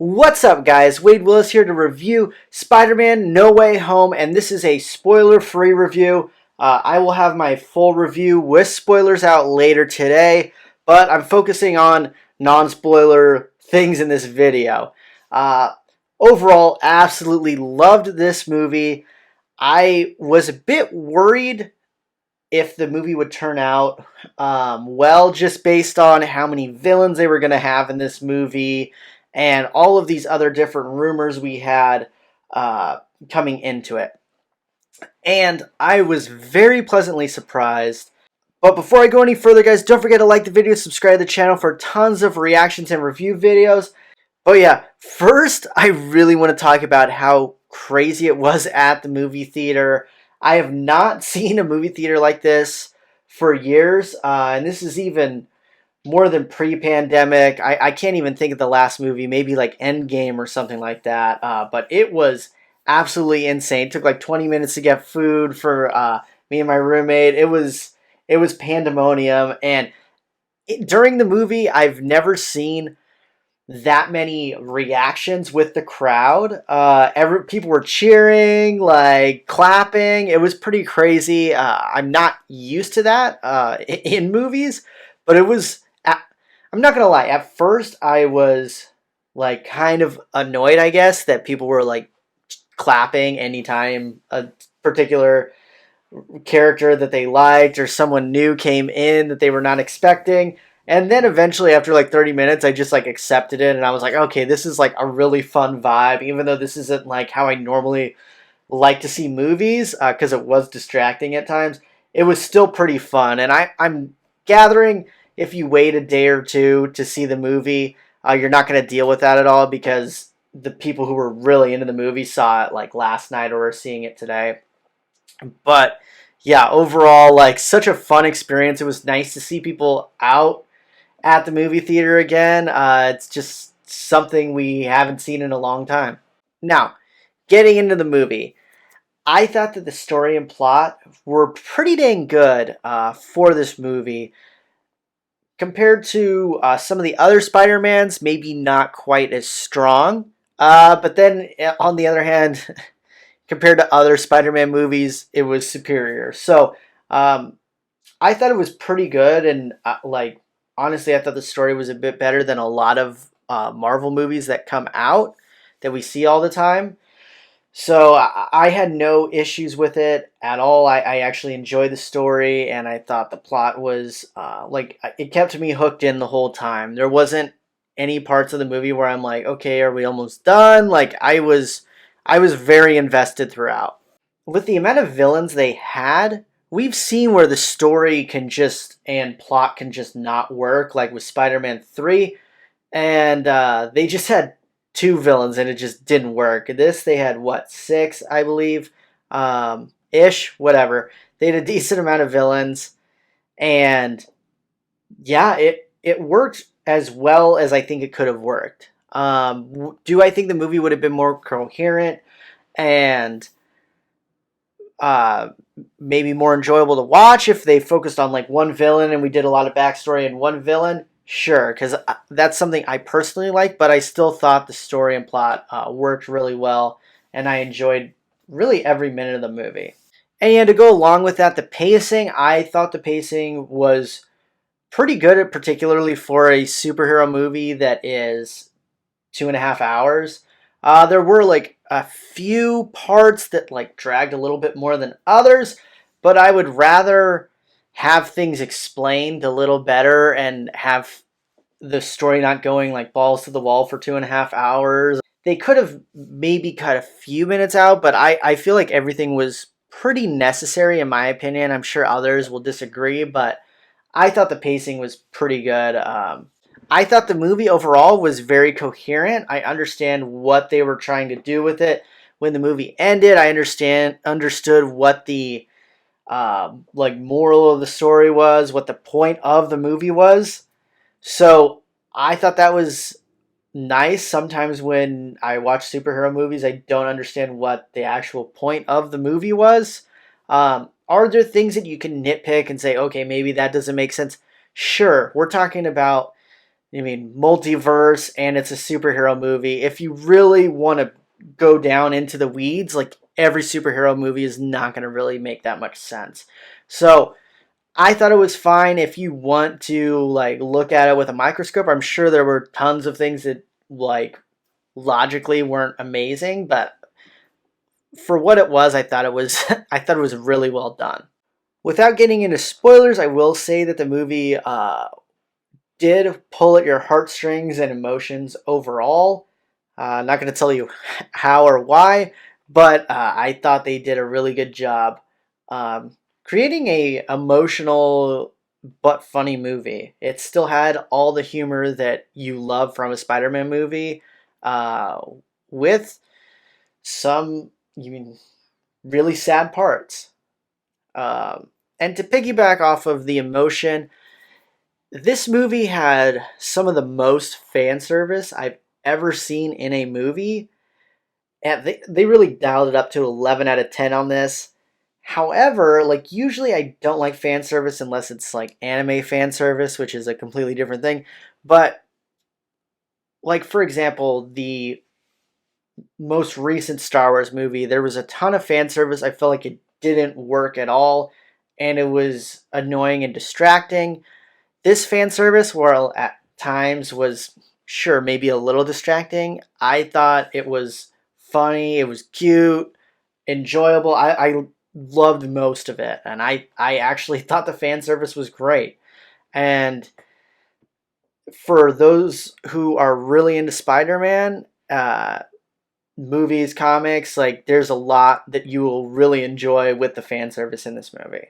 What's up, guys? Wade Willis here to review Spider-Man No Way Home, and this is a spoiler-free review. I will have my full review with spoilers out later today, but I'm focusing on non-spoiler things in this video. Uh, Overall, absolutely loved this movie. I was a bit worried if the movie would turn out well, just based on how many villains they were going to have in this movie and all of these other different rumors we had coming into it. And I was very pleasantly surprised. But before I go any further, guys, don't forget to like the video, subscribe to the channel for tons of reactions and review videos. But yeah, first, I really want to talk about how crazy it was at the movie theater. I have not seen a movie theater like this for years, and this is even more than pre-pandemic. I can't even think of the last movie, maybe like Endgame or something like that. But it was absolutely insane. It took like 20 minutes to get food for me and my roommate. It was pandemonium, and during the movie, I've never seen that many reactions with the crowd. People were cheering, like clapping. It was pretty crazy. I'm not used to that in movies, but it was. I'm not gonna lie. At first, I was like kind of annoyed, I guess, that people were like clapping anytime a particular character that they liked or someone new came in that they were not expecting. And then eventually, after like 30 minutes, I just like accepted it, and I was like, okay, this is like a really fun vibe, even though this isn't like how I normally like to see movies, because it was distracting at times. It was still pretty fun, and I'm gathering if you wait a day or two to see the movie, you're not going to deal with that at all because the people who were really into the movie saw it like last night or are seeing it today. But yeah, overall, like such a fun experience. It was nice to see people out at the movie theater again. It's just something we haven't seen in a long time. Now, getting into the movie, I thought that the story and plot were pretty dang good for this movie. Compared to some of the other Spider-Mans, maybe not quite as strong. But then, on the other hand, compared to other Spider-Man movies, it was superior. So, I thought it was pretty good, and like honestly, I thought the story was a bit better than a lot of Marvel movies that come out that we see all the time. So I had no issues with it at all. I actually enjoyed the story, and I thought the plot was like it kept me hooked in the whole time. There wasn't any parts of the movie where I'm like, okay, are we almost done? Like I was very invested throughout. With the amount of villains they had, we've seen where the story can just and plot can just not work, like with Spider-Man 3, and they just had two villains and it just didn't work. This they had what, six, I believe, ish, whatever. They had a decent amount of villains, and yeah, it worked as well as I think it could have worked. Do I think the movie would have been more coherent and uh, maybe more enjoyable to watch if they focused on like one villain and we did a lot of backstory in one villain? Sure, because that's something I personally like, but I still thought the story and plot worked really well, and I enjoyed really every minute of the movie. And to go along with that, the pacing, I thought the pacing was pretty good, particularly for a superhero movie that is 2.5 hours. There were like a few parts that like dragged a little bit more than others, but I would rather have things explained a little better and have the story not going like balls to the wall for 2.5 hours. They could have maybe cut a few minutes out, but I feel like everything was pretty necessary in my opinion. I'm sure others will disagree, but I thought the pacing was pretty good. I thought the movie overall was very coherent. I understand what they were trying to do with it. When the movie ended, I understood what the like moral of the story was, what the point of the movie was. So I thought that was nice. Sometimes when I watch superhero movies, I don't understand what the actual point of the movie was. Are there things that you can nitpick and say, okay, maybe that doesn't make sense? Sure, we're talking about I mean, multiverse, and it's a superhero movie. If you really want to go down into the weeds, like every superhero movie is not going to really make that much sense. So I thought it was fine. If you want to like look at it with a microscope, I'm sure there were tons of things that like logically weren't amazing, but for what it was, I thought it was I thought it was really well done. Without getting into spoilers, I will say that the movie did pull at your heartstrings and emotions overall. Not going to tell you how or why, but I thought they did a really good job creating a emotional but funny movie. It still had all the humor that you love from a Spider-Man movie, uh, with some, you mean, really sad parts. And to piggyback off of the emotion, this movie had some of the most fan service I've ever seen in a movie. And they really dialed it up to 11 out of 10 on this. However, like usually I don't like fan service unless it's like anime fan service, which is a completely different thing. But like for example, the most recent Star Wars movie, there was a ton of fan service. I felt like it didn't work at all and it was annoying and distracting. This fan service, while at times was sure maybe a little distracting, I thought it was funny, it was cute, enjoyable. I loved most of it, and I actually thought the fan service was great. And for those who are really into Spider-Man, movies, comics, like there's a lot that you will really enjoy with the fan service in this movie.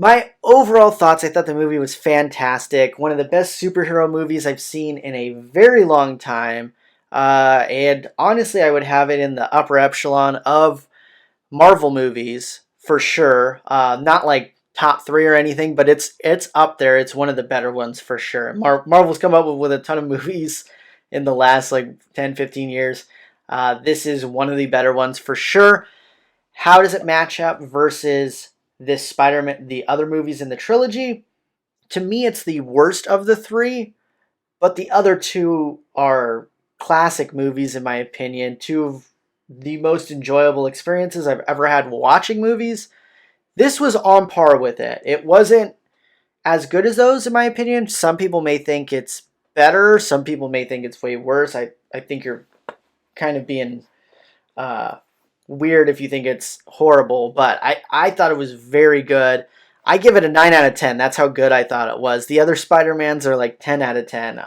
My overall thoughts, I thought the movie was fantastic. One of the best superhero movies I've seen in a very long time. And honestly, I would have it in the upper echelon of Marvel movies for sure. Not like top three or anything, but it's up there. It's one of the better ones for sure. Marvel's come up with a ton of movies in the last like 10, 15 years. This is one of the better ones for sure. How does it match up versus this Spider-Man, the other movies in the trilogy? To me, it's the worst of the three, but the other two are classic movies in my opinion. Two of the most enjoyable experiences I've ever had watching movies. This was on par with it. It wasn't as good as those in my opinion. Some people may think it's better. Some people may think it's way worse. I think you're kind of being weird if you think it's horrible, but I thought it was very good. I give it a 9 out of 10. That's how good I thought it was. The other Spider-Mans are like 10 out of 10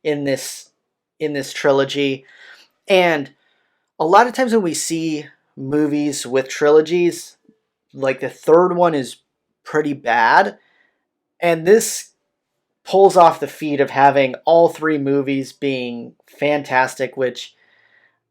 in this trilogy. And a lot of times when we see movies with trilogies, like the third one is pretty bad. And this pulls off the feat of having all three movies being fantastic, which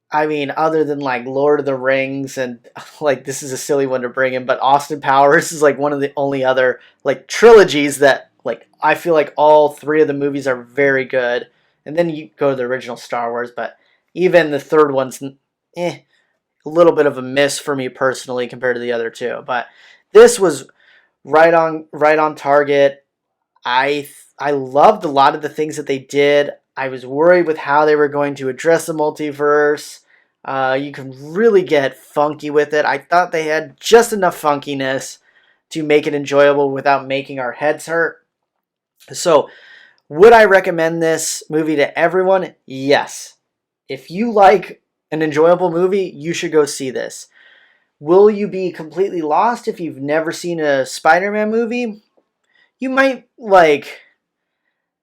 I mean, other than like Lord of the Rings and like this is a silly one to bring in, but Austin Powers is like one of the only other like trilogies that like I feel like all three of the movies are very good. And then you go to the original Star Wars, but even the third one's a little bit of a miss for me personally compared to the other two. But this was right on target. I loved a lot of the things that they did. I was worried with how they were going to address the multiverse. You can really get funky with it. I thought they had just enough funkiness to make it enjoyable without making our heads hurt. So, would I recommend this movie to everyone? Yes. If you like an enjoyable movie, you should go see this. Will you be completely lost if you've never seen a Spider-Man movie? You might like.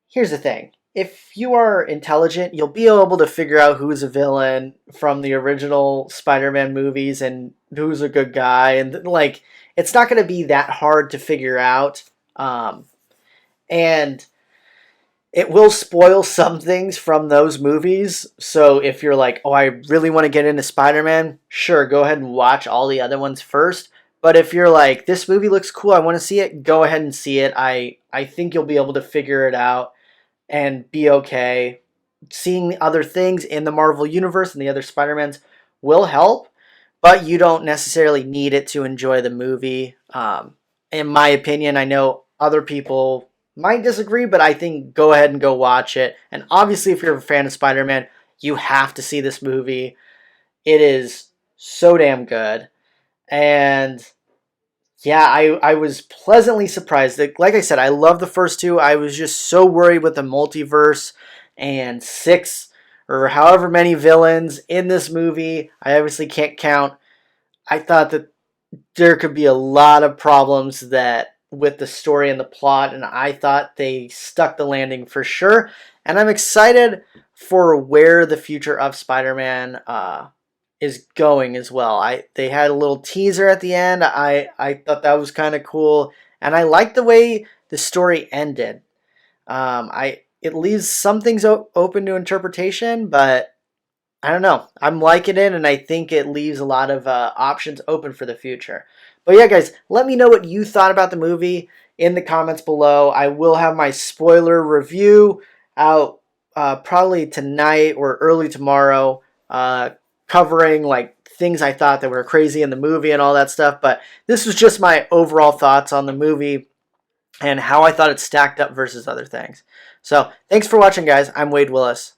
Here's the thing. If you are intelligent, you'll be able to figure out who's a villain from the original Spider-Man movies and who's a good guy. And like, it's not going to be that hard to figure out. And it will spoil some things from those movies. So if you're like, oh, I really want to get into Spider-Man, sure, go ahead and watch all the other ones first. But if you're like, this movie looks cool, I want to see it, go ahead and see it. I think you'll be able to figure it out and be okay. Seeing other things in the Marvel Universe and the other Spider-Mans will help, but you don't necessarily need it to enjoy the movie. In my opinion, I know other people might disagree, but I think go ahead and go watch it. And obviously, if you're a fan of Spider-Man, you have to see this movie. It is so damn good. And yeah, I was pleasantly surprised. Like I said, I love the first two. I was just so worried with the multiverse and 6 or however many villains in this movie. I obviously can't count. I thought that there could be a lot of problems that with the story and the plot, and I thought they stuck the landing for sure. And I'm excited for where the future of Spider-Man is going as well. They had a little teaser at the end. I thought that was kind of cool, and I like the way the story ended. I it leaves some things open to interpretation, but I don't know. I'm liking it, and I think it leaves a lot of options open for the future. But yeah, guys, let me know what you thought about the movie in the comments below. I will have my spoiler review out probably tonight or early tomorrow, covering like things I thought that were crazy in the movie and all that stuff. But this was just my overall thoughts on the movie and how I thought it stacked up versus other things. So thanks for watching, guys. I'm Wade Willis.